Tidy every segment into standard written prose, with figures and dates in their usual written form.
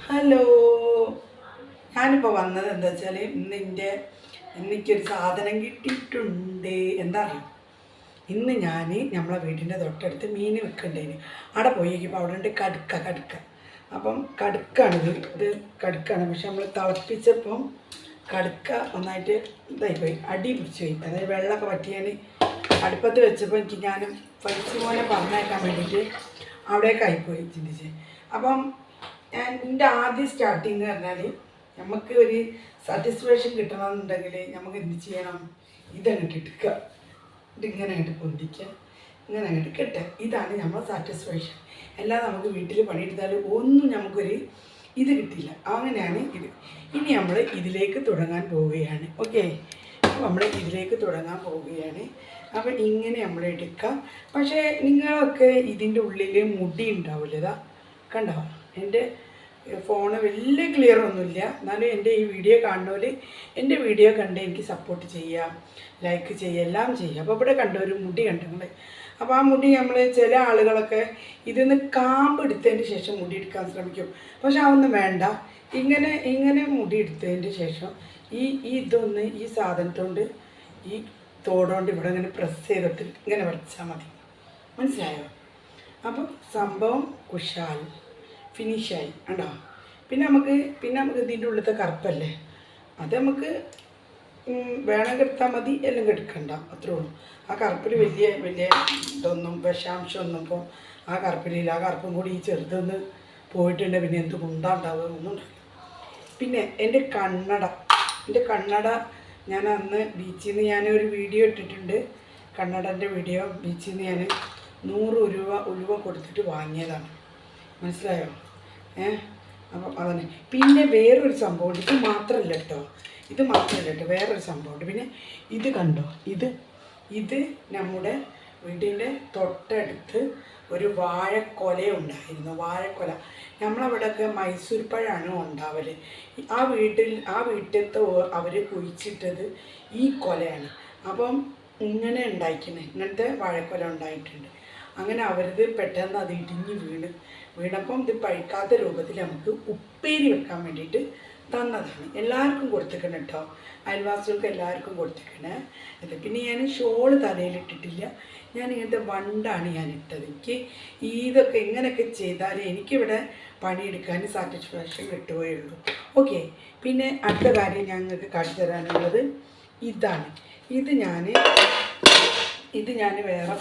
Hello, ഞാനിപ്പോൾ വന്നത് എന്താ വെച്ചാൽ എനിക്കൊരു സാധനം കിട്ടിയിട്ടുണ്ട്. എന്താ അറിയോ, ഇന്ന് ഞാൻ നമ്മളെ വീടിൻ്റെ തൊട്ടടുത്ത് മീൻ വെക്കണ്ടേന് അവിടെ പോയേക്കിപ്പോൾ അവിടെ ഉണ്ട് കടുക്ക. അപ്പം ഇത് കടുക്കാണ്. പക്ഷെ നമ്മൾ തിളപ്പിച്ചപ്പം കടുക്ക ഒന്നായിട്ട് ഇതായിപ്പോയി, അടി പിടിച്ചു പോയി. അതായത് വെള്ളമൊക്കെ പറ്റിയാൽ അടുപ്പത്ത് വെച്ചപ്പോൾ ഞാൻ പൈസ പോലെ പറഞ്ഞേക്കാൻ വേണ്ടിയിട്ട് അവിടേക്കായിപ്പോയി ചിന്തിച്ച്. അപ്പം എൻ്റെ ആദ്യം സ്റ്റാർട്ടിങ് എന്ന് പറഞ്ഞാൽ നമുക്ക് ഒരു സാറ്റിസ്ഫാക്ഷൻ കിട്ടണമെന്നുണ്ടെങ്കിൽ നമുക്ക് എന്ത് ചെയ്യണം, ഇതങ്ങോട്ട് എടുക്കുക, ഇതിങ്ങനെ അങ്ങോട്ട് പൊന്തിക്കുക, ഇങ്ങനെ അങ്ങോട്ട് കെട്ടുക. ഇതാണ് നമ്മൾ സാറ്റിസ്ഫാക്ഷൻ. അല്ലാതെ നമുക്ക് വീട്ടിൽ പണിയെടുത്താലും ഒന്നും നമുക്കൊരു ഇത് കിട്ടില്ല. അങ്ങനെയാണ് ഇത്. ഇനി നമ്മൾ ഇതിലേക്ക് തുടങ്ങാൻ പോവുകയാണ്. ഓക്കെ, അപ്പോൾ നമ്മൾ ഇതിലേക്ക് തുടങ്ങാൻ പോവുകയാണ്. അപ്പം ഇങ്ങനെ നമ്മൾ എടുക്കാം. പക്ഷേ നിങ്ങളൊക്കെ ഇതിൻ്റെ ഉള്ളിൽ മുടി ഉണ്ടാവില്ല. ഇതാ കണ്ടോ, എൻ്റെ ഫോണ് വലിയ ക്ലിയർ ഒന്നുമില്ല. എന്നാലും എൻ്റെ ഈ വീഡിയോ കാണുന്നവർ എൻ്റെ വീഡിയോ കണ്ട് എനിക്ക് സപ്പോർട്ട് ചെയ്യാം, ലൈക്ക് ചെയ്യുക, എല്ലാം ചെയ്യുക. അപ്പോൾ ഇവിടെ കണ്ട ഒരു മുടി കണ്ടിട്ടുണ്ട്. അപ്പോൾ ആ മുടി നമ്മൾ ചില ആളുകളൊക്കെ ഇതിന്ന് കാമ്പ് എടുത്തതിന് ശേഷം മുടി എടുക്കാൻ ശ്രമിക്കും. പക്ഷെ അതൊന്നും വേണ്ട. ഇങ്ങനെ മുടി എടുത്തതിന് ശേഷം ഇതൊന്ന് ഈ സാധനത്തോണ്ട് ഈ തോടുകൊണ്ട് ഇവിടെ ഇങ്ങനെ പ്രസ് ചെയ്തിട്ട് ഇങ്ങനെ വരച്ചാൽ മതി. മനസ്സിലായോ? അപ്പം സംഭവം കുശാൽ ഫിനിഷായി ഉണ്ടോ. പിന്നെ നമുക്ക് ഇതിൻ്റെ ഉള്ളിലത്തെ കറുപ്പല്ലേ, അത് നമുക്ക് വേണമെങ്കിൽ എടുത്താൽ മതി, എല്ലാം എടുക്കണ്ട, അത്രേ ഉള്ളൂ. ആ കറുപ്പിൽ വലിയ ഇതൊന്നും വിഷാംശമൊന്നും ഇപ്പോൾ ആ കറുപ്പിലില്ല. ആ കറുപ്പും കൂടി ഈ ചെറുതൊന്ന് പോയിട്ടുണ്ട്. പിന്നെ എന്ത് കുണ്ടാണ്ടാവുക ഒന്നും ഉണ്ടാവില്ല. പിന്നെ എൻ്റെ കണ്ണട ഞാൻ അന്ന് ബീച്ചിൽ നിന്ന് ഞാനൊരു വീഡിയോ ഇട്ടിട്ടുണ്ട്. കണ്ണടൻ്റെ വീഡിയോ ബീച്ചിൽ നിന്ന് ഞാൻ 100 ഉലുവ കൊടുത്തിട്ട് വാങ്ങിയതാണ്. മനസ്സിലായോ? അപ്പം അതന്നെ. പിന്നെ വേറൊരു സംഭവമുണ്ട്. ഇത് മാത്രമല്ല കേട്ടോ, വേറൊരു സംഭവമുണ്ട്. പിന്നെ ഇത് കണ്ടോ, ഇത് നമ്മുടെ വീടിൻ്റെ തൊട്ടടുത്ത് ഒരു വാഴക്കൊല ഉണ്ടായിരുന്നു. വാഴക്കൊല നമ്മളവിടെയൊക്കെ മൈസൂർ പഴമാണ് ഉണ്ടാവൽ. ആ വീട്ടിലത്തെ അവർ കുഴിച്ചിട്ടത് ഈ കൊലയാണ്. അപ്പം ഇങ്ങനെ ഉണ്ടായിരിക്കുന്നത്, ഇങ്ങനത്തെ വാഴക്കൊല ഉണ്ടായിട്ടുണ്ട്. അങ്ങനെ അവരത് പെട്ടെന്ന് അത് ഇടിഞ്ഞ് വീണപ്പം ഇത് പഴുക്കാത്ത രൂപത്തിൽ നമുക്ക് ഉപ്പേരി വെക്കാൻ വേണ്ടിയിട്ട് തന്നതാണ്. എല്ലാവർക്കും കൊടുത്തേക്കണം കേട്ടോ, അയൽവാസികൾക്ക് എല്ലാവർക്കും കൊടുത്തേക്കണേ. പിന്നെ ഞാൻ ഷോള് തലയിലിട്ടിട്ടില്ല. ഞാൻ ഇങ്ങനത്തെ വണ്ടാണ് ഞാൻ ഇട്ടത്. എനിക്ക് ഇതൊക്കെ ഇങ്ങനെയൊക്കെ ചെയ്താലേ എനിക്കിവിടെ പണിയെടുക്കാൻ സാറ്റിസ്ഫാക്ഷൻ കിട്ടുകയുള്ളൂ. ഓക്കെ, പിന്നെ അടുത്ത കാര്യം ഞങ്ങൾക്ക് കാണിച്ചു തരാനുള്ളത് ഇതാണ്. ഇത് ഞാൻ വേറെ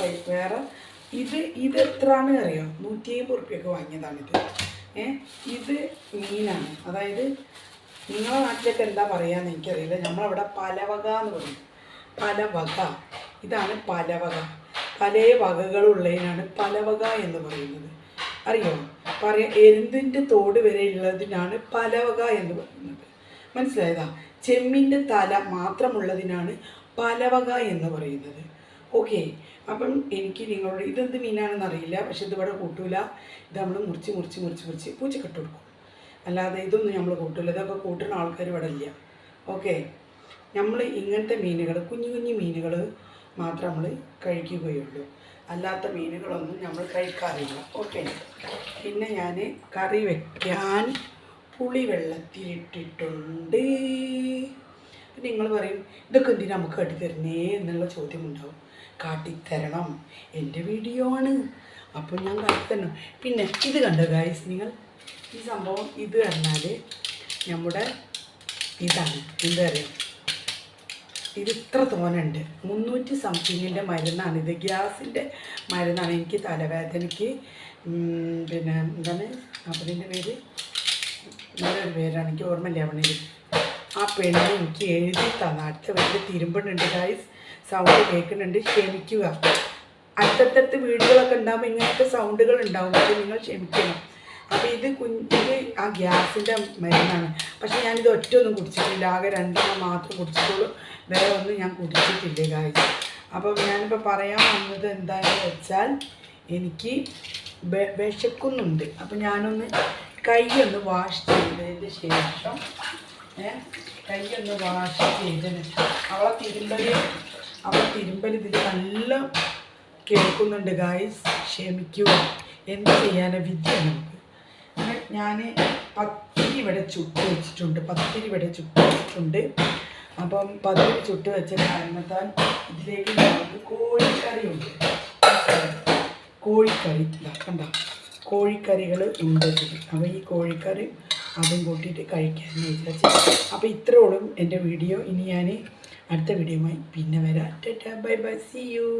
ഇത് എത്രയാണ് അറിയോ? 150 റുപ്യക്ക് വാങ്ങിയതാണിത്. ഇത് മീനാണ്. അതായത് നിങ്ങളുടെ നാട്ടിലൊക്കെ എന്താ പറയാന്ന് എനിക്കറിയില്ല. നമ്മളവിടെ പലവക എന്ന് പറയും. പലവക, ഇതാണ് പലവക. പല വകകളുള്ളതിനാണ് പലവക എന്ന് പറയുന്നത്. അറിയോ? എരുന്തിൻ്റെ തോട് വരെ ഉള്ളതിനാണ് പലവക എന്ന് പറയുന്നത്. മനസ്സിലായതാ? ചെമ്മിൻ്റെ തല മാത്രമുള്ളതിനാണ് പലവക എന്ന് പറയുന്നത്. ഓക്കെ, അപ്പം എനിക്ക് നിങ്ങളോട് ഇതെന്ത് മീനാണെന്ന് അറിയില്ല. പക്ഷെ ഇതിവിടെ കൂട്ടൂല. ഇത് നമ്മൾ മുറിച്ച് പൂച്ചക്കിട്ട് കൊടുക്കും. അല്ലാതെ ഇതൊന്നും നമ്മൾ കൂട്ടില്ല. ഇതൊക്കെ കൂട്ടുന്ന ആൾക്കാർ ഇവിടെ ഇല്ല. ഓക്കെ, നമ്മൾ ഇങ്ങനത്തെ മീനുകൾ, കുഞ്ഞു മീനുകൾ മാത്രം നമ്മൾ കഴിക്കുകയുള്ളൂ. അല്ലാത്ത മീനുകളൊന്നും നമ്മൾ കഴിക്കാറില്ല. ഓക്കെ, പിന്നെ ഞാൻ കറി വയ്ക്കാൻ പുളി വെള്ളത്തിലിട്ടിട്ടുണ്ട്. നിങ്ങൾ പറയും ഇതൊക്കെ എന്തിനാ നമുക്ക് കാട്ടിത്തരുന്നേ എന്നുള്ള ചോദ്യമുണ്ടാവും. കാട്ടിത്തരണം, എൻ്റെ വീഡിയോ ആണ്, അപ്പോൾ ഞാൻ കാട്ടിത്തരണം. പിന്നെ ഇത് കണ്ടോ ഗായ്സ്, നിങ്ങൾ ഈ സംഭവം ഇത് പറഞ്ഞാൽ നമ്മുടെ ഇതാണ്, എന്താ പറയുക, ഇത് ഇത്ര തോനുണ്ട്. 300 സംതിങ്ങിൻ്റെ മരുന്നാണ് ഇത്. ഗ്യാസിൻ്റെ മരുന്നാണ്. എനിക്ക് തലവേദനയ്ക്ക് പിന്നെ എന്താണ് അതിൻ്റെ പേര്, നല്ലൊരു പേരാണ്, എനിക്ക് ഓർമ്മയില്ല. അവണിൽ ആ പെണ്ണ് എനിക്ക് എഴുതി തന്ന. അടുത്ത വീട്ടിൽ തിരുമ്പുന്നുണ്ട് ഗായ്സ്, സൗണ്ട് കേൾക്കുന്നുണ്ട്, ക്ഷമിക്കുക. അടുത്തടുത്ത് വീടുകളൊക്കെ ഉണ്ടാകുമ്പോൾ ഇങ്ങനത്തെ സൗണ്ടുകൾ ഉണ്ടാകും, പക്ഷേ നിങ്ങൾ ക്ഷമിക്കണം. അപ്പോൾ ഇത് ആ ഗ്യാസിൻ്റെ മരുന്നാണ്. പക്ഷേ ഞാനിത് ഒറ്റൊന്നും കുടിച്ചിട്ടില്ല, ആകെ 2 മാത്രം കുടിച്ചിട്ടുള്ളൂ. വേറെ ഒന്നും ഞാൻ കുടിച്ചിട്ടില്ല ഗായ്സ്. അപ്പം ഞാനിപ്പോൾ പറയാൻ വന്നത് എന്താണെന്ന് വെച്ചാൽ, എനിക്ക് വിശക്കുന്നുണ്ട്. അപ്പം ഞാനൊന്ന് കൈയൊന്ന് വാഷ് ചെയ്തതിന് ശേഷം അവളെ തിരുമ്പൽ ഇതിൽ നല്ല കേൾക്കുന്നുണ്ട് ഗായ്സ്, ക്ഷമിക്കുക. എന്ത് ചെയ്യാനോ, വിദ്യ നമുക്ക് ഞാൻ പത്തിരി ഇവിടെ ചുട്ട് വെച്ചിട്ടുണ്ട്. അപ്പം പത്തിരി ചുട്ട് വെച്ച കാരണത്താൽ ഇതിലേക്ക് നമുക്ക് കോഴിക്കറിയുണ്ട്. കോഴിക്കറി കണ്ട കോഴിക്കറികൾ ഉണ്ട് ഇതിൽ. അപ്പോൾ ഈ കോഴിക്കറി അതും കൂട്ടിയിട്ട് കഴിക്കാമെന്ന് വിചാരിച്ചു. അപ്പോൾ ഇത്രയോളം എൻ്റെ വീഡിയോ. ഇനി ഞാൻ അടുത്ത വീഡിയോയുമായി പിന്നെ വരാം. Tata bye bye, see U.